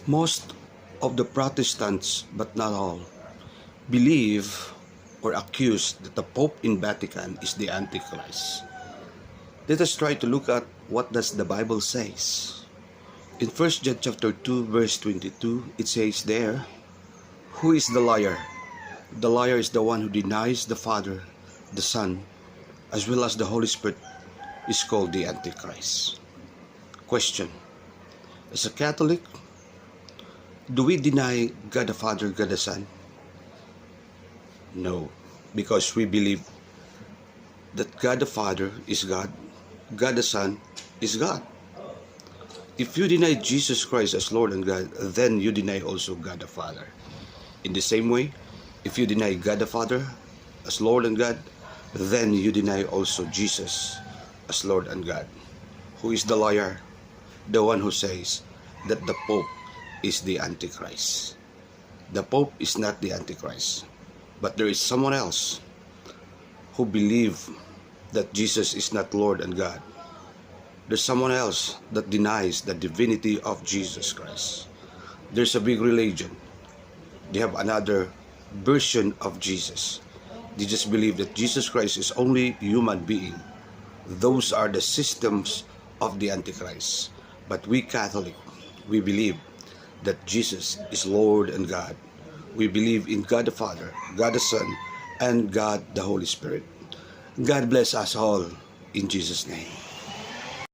Most of the Protestants, but not all, believe or accuse that the Pope in Vatican is the Antichrist. Let us try to look at what does the Bible says. In 1 John chapter 2 verse 22, it says there, "Who is the liar? The liar is the one who denies the Father, the Son, as well as the Holy Spirit is called the Antichrist." Question: as a Catholic, do we deny God the Father, God the Son? No, because we believe that God the Father is God, God the Son is God. If you deny Jesus Christ as Lord and God, then you deny also God the Father. In the same way, if you deny God the Father as Lord and God, then you deny also Jesus as Lord and God. Who is the liar? The one who says that the Pope is the Antichrist. The Pope is not the Antichrist, but there is someone else who believes that Jesus is not Lord and God. There's someone else that denies the divinity of Jesus Christ. There's a big religion. They have another version of Jesus. They just believe that Jesus Christ is only human being. Those are the systems of the Antichrist. But we Catholic, we believe that Jesus is Lord and God. We believe in God the Father, God the Son, and God the Holy Spirit. God bless us all in Jesus' name.